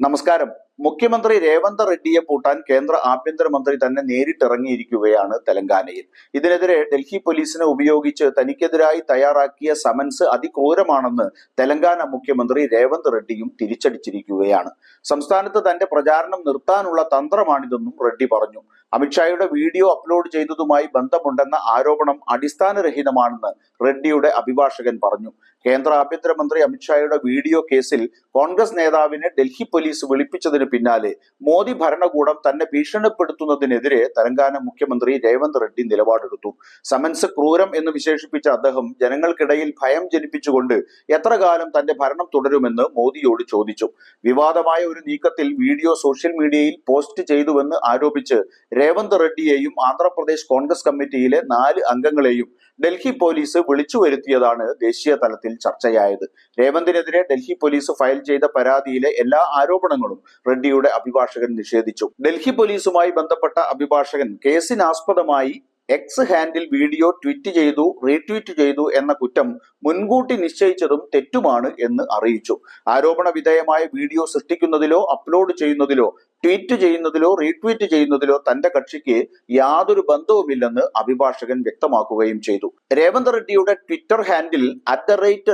നമസ്കാരം. മുഖ്യമന്ത്രി രേവന്ത് റെഡ്ഡിയെ പൂട്ടാൻ കേന്ദ്ര ആഭ്യന്തരമന്ത്രി തന്നെ നേരിട്ടിറങ്ങിയിരിക്കുകയാണ് തെലങ്കാനയിൽ. ഇതിനെതിരെ ഡൽഹി പോലീസിനെ ഉപയോഗിച്ച് തനിക്കെതിരായി തയ്യാറാക്കിയ സമൻസ് അതിക്രൂരമാണെന്ന് തെലങ്കാന മുഖ്യമന്ത്രി രേവന്ത് റെഡ്ഡിയും തിരിച്ചടിച്ചിരിക്കുകയാണ്. സംസ്ഥാനത്ത് തന്റെ പ്രചാരണം നിർത്താനുള്ള തന്ത്രമാണിതെന്നും റെഡ്ഡി പറഞ്ഞു. അമിത്ഷായുടെ വീഡിയോ അപ്ലോഡ് ചെയ്തതുമായി ബന്ധമുണ്ടെന്ന ആരോപണം അടിസ്ഥാനരഹിതമാണെന്ന് റെഡ്ഡിയുടെ അഭിഭാഷകൻ പറഞ്ഞു. കേന്ദ്ര ആഭ്യന്തരമന്ത്രി അമിത്ഷായുടെ വീഡിയോ കേസിൽ കോൺഗ്രസ് നേതാവിനെ ഡൽഹി പോലീസ് വിളിപ്പിച്ചതിന് പിന്നാലെ മോദി ഭരണകൂടം തന്നെ ഭീഷണിപ്പെടുത്തുന്നതിനെതിരെ തെലങ്കാന മുഖ്യമന്ത്രി രേവന്ത് റെഡ്ഡി നിലപാടെടുത്തു. സമൻസ് ക്രൂരം എന്ന് വിശേഷിപ്പിച്ച അദ്ദേഹം ജനങ്ങൾക്കിടയിൽ ഭയം ജനിപ്പിച്ചുകൊണ്ട് എത്ര കാലം തന്റെ ഭരണം തുടരുമെന്ന് മോദിയോട് ചോദിച്ചു. വിവാദമായ ഒരു നീക്കത്തിൽ വീഡിയോ സോഷ്യൽ മീഡിയയിൽ പോസ്റ്റ് ചെയ്തുവെന്ന് ആരോപിച്ച് രേവന്ത് റെഡ്ഡിയെയും ആന്ധ്രാപ്രദേശ് കോൺഗ്രസ് കമ്മിറ്റിയിലെ 4 അംഗങ്ങളെയും ഡൽഹി പോലീസ് വിളിച്ചു വരുത്തിയതാണ് ദേശീയ തലത്തിൽ ചർച്ചയായത്. രേവന്തിനെതിരെ ഡൽഹി പോലീസ് ഫയൽ ചെയ്ത പരാതിയിലെ എല്ലാ ആരോപണങ്ങളും റെഡ്ഡിയുടെ അഭിഭാഷകൻ നിഷേധിച്ചു. ഡൽഹി പോലീസുമായി ബന്ധപ്പെട്ട അഭിഭാഷകൻ കേസിനാസ്പദമായി എക്സ് ഹാൻഡിൽ വീഡിയോ ട്വീറ്റ് ചെയ്തു, റീട്വീറ്റ് ചെയ്തു എന്ന കുറ്റം മുൻകൂട്ടി നിശ്ചയിച്ചതും തെറ്റുമാണ് എന്ന് അറിയിച്ചു. ആരോപണ വിധേയമായ വീഡിയോ സൃഷ്ടിക്കുന്നതിലോ അപ്ലോഡ് ചെയ്യുന്നതിലോ ട്വീറ്റ് ചെയ്യുന്നതിലോ റീട്വീറ്റ് ചെയ്യുന്നതിലോ തന്റെ കക്ഷിക്ക് യാതൊരു ബന്ധവുമില്ലെന്ന് അഭിഭാഷകൻ വ്യക്തമാക്കുകയും ചെയ്തു. രേവന്ത് റെഡ്ഡിയുടെ ട്വിറ്റർ ഹാൻഡിൽ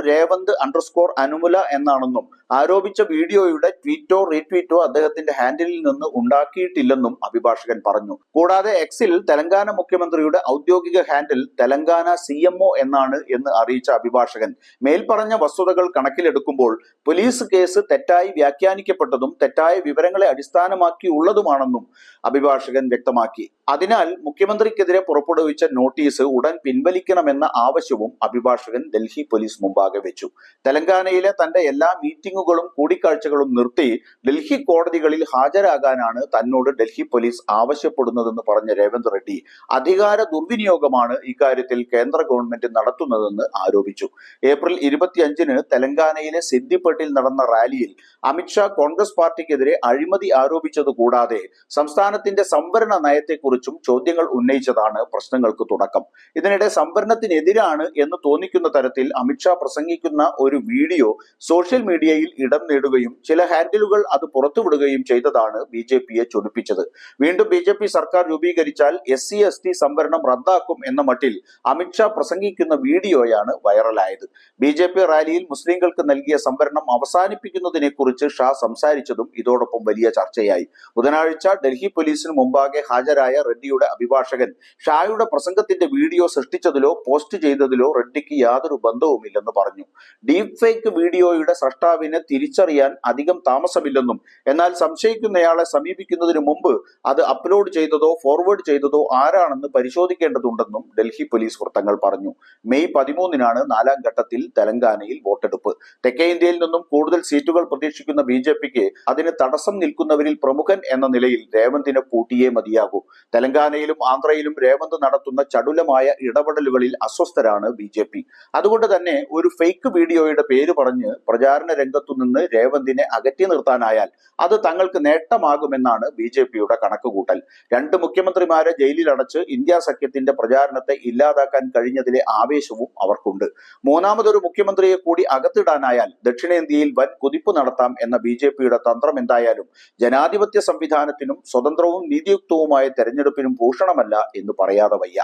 @Revant_Anumula എന്നാണെന്നും ആരോപിച്ച വീഡിയോയുടെ ട്വീറ്റോ റീട്വീറ്റോ അദ്ദേഹത്തിന്റെ ഹാൻഡിലിൽ നിന്ന് ഉണ്ടാക്കിയിട്ടില്ലെന്നും അഭിഭാഷകൻ പറഞ്ഞു. കൂടാതെ എക്സിൽ തെലങ്കാന മുഖ്യമന്ത്രിയുടെ ഔദ്യോഗിക ഹാൻഡിൽ തെലങ്കാന CMO എന്നാണ് എന്ന് അറിയിച്ച അഭിഭാഷകൻ മേൽപ്പറഞ്ഞ വസ്തുതകൾ കണക്കിലെടുക്കുമ്പോൾ പോലീസ് കേസ് തെറ്റായി വ്യാഖ്യാനിക്കപ്പെട്ടതും തെറ്റായ വിവരങ്ങളെ അടിസ്ഥാനമാക്കിയുള്ളതുമാണെന്നും അഭിഭാഷകൻ വ്യക്തമാക്കി. അതിനാൽ മുഖ്യമന്ത്രിക്കെതിരെ പുറപ്പെടുവിച്ച നോട്ടീസ് ഉടൻ പിൻവലിക്കണമെന്ന ആവശ്യവും അഭിഭാഷകൻ ഡൽഹി പോലീസ് മുമ്പാകെ വെച്ചു. തെലങ്കാനയിലെ തന്റെ എല്ലാ മീറ്റിംഗുകളും കൂടിക്കാഴ്ചകളും നിർത്തി ഡൽഹി കോടതികളിൽ ഹാജരാകാനാണ് തന്നോട് ഡൽഹി പോലീസ് ആവശ്യപ്പെടുന്നതെന്ന് പറഞ്ഞ രേവന്ത് റെഡ്ഡി അധികാര ദുർവിനിയോഗമാണ് ഇക്കാര്യത്തിൽ കേന്ദ്ര ഗവൺമെന്റ് നടത്തുന്നതെന്ന് ആരോപിച്ചു. ഏപ്രിൽ 25-ന് തെലങ്കാനയിലെ സിദ്ദിപ്പേട്ടിൽ നടന്ന റാലിയിൽ അമിത്ഷാ കോൺഗ്രസ് പാർട്ടിക്കെതിരെ അഴിമതി ആരോപിച്ചത് കൂടാതെ സംസ്ഥാനത്തിന്റെ സംവരണ നയത്തെക്കുറിച്ചും ചോദ്യങ്ങൾ ഉന്നയിച്ചതാണ് പ്രശ്നങ്ങൾക്ക് തുടക്കം. ഇതിനിടെ സംവരണത്തിനെതിരാണ് എന്ന് തോന്നിക്കുന്ന തരത്തിൽ അമിത്ഷാ പ്രസംഗിക്കുന്ന ഒരു വീഡിയോ സോഷ്യൽ മീഡിയയിൽ ഇടം നേടുകയും ചില ഹാൻഡിലുകൾ അത് പുറത്തുവിടുകയും ചെയ്തതാണ് BJPയെ ചൊടിപ്പിച്ചത്. വീണ്ടും BJP സർക്കാർ രൂപീകരിച്ചാൽ SC/ST സംവരണം റദ്ദാക്കും എന്ന മട്ടിൽ അമിത്ഷാ പ്രസംഗിക്കുന്ന വീഡിയോയാണ് വൈറലായത്. BJP റാലിയിൽ മുസ്ലിങ്ങൾക്ക് നൽകിയ സംവരണം അവസാനിപ്പിക്കുന്നതിനെ കുറിച്ച് ഷാ സംസാരിച്ചതും ഇതോടൊപ്പം വലിയ ചർച്ചയായി. ബുധനാഴ്ച ഡൽഹി പോലീസിന് മുമ്പാകെ ഹാജരായ റെഡ്ഡിയുടെ അഭിഭാഷകൻ ഷായുടെ പ്രസംഗത്തിന്റെ വീഡിയോ സൃഷ്ടിച്ചതിലോ പോസ്റ്റ് ചെയ്തതിലോ റെഡ്ഡിക്ക് യാതൊരു ബന്ധവുമില്ലെന്ന് പറഞ്ഞു. ഡീപ് ഫേക്ക് വീഡിയോയുടെ സൃഷ്ടാവിനെ തിരിച്ചറിയാൻ അധികം താമസമില്ലെന്നും എന്നാൽ സംശയിക്കുന്നയാളെ സമീപിക്കുന്നതിന് മുമ്പ് അത് അപ്ലോഡ് ചെയ്തതോ ഫോർവേഡ് ചെയ്തതോ ആരാണെന്ന് പരിശോധിക്കേണ്ടതുണ്ടെന്നും ഡൽഹി പോലീസ് വൃത്തങ്ങൾ പറഞ്ഞു. മെയ് 13-നാണ് 4ാം ഘട്ടത്തിൽ തെലങ്കാനയിൽ വോട്ടെടുപ്പ്. തെക്കേ ഇന്ത്യയിൽ നിന്നും കൂടുതൽ സീറ്റുകൾ പ്രതീക്ഷിക്കുന്ന BJPക്ക് അതിന് തടസ്സം നിൽക്കുന്നവരിൽ പ്രമുഖൻ എന്ന നിലയിൽ രേവന്തിനെ പൂട്ടിയേ മതിയാകൂ. തെലങ്കാനയിലും ആന്ധ്രയിലും രേവന്ത് നടത്തുന്ന ചടുലമായ ഇടപെടലുകളിൽ അസ്വസ്ഥരാണ് BJP. അതുകൊണ്ട് തന്നെ ഒരു ഫേക്ക് വീഡിയോയുടെ പേര് പറഞ്ഞ് പ്രചാരണ രംഗത്തു നിന്ന് രേവന്തിനെ അകറ്റി നിർത്താനായാൽ അത് തങ്ങൾക്ക് നേട്ടമാകുമെന്നാണ് BJPയുടെ കണക്കുകൂട്ടൽ. 2 മുഖ്യമന്ത്രിമാരെ ജയിലിലടച്ച് ഇന്ത്യ സഖ്യത്തിന്റെ പ്രചാരണത്തെ ഇല്ലാതാക്കാൻ കഴിഞ്ഞതിലെ ആവേശവും അവർക്കുണ്ട്. മൂന്നാമതൊരു മുഖ്യമന്ത്രിയെ കൂടി അകത്തിടാനായാൽ ദക്ഷിണേന്ത്യയിൽ വൻ കുതിപ്പ് നടത്താം എന്ന BJPയുടെ തന്ത്രം എന്തായാലും ജനാധിപത്യ സംവിധാനത്തിനും സ്വതന്ത്രവും നീതിയുക്തവുമായ തെരഞ്ഞെടുപ്പിനും ഭൂഷണമല്ല എന്ന് പറയാതെ വയ്യ.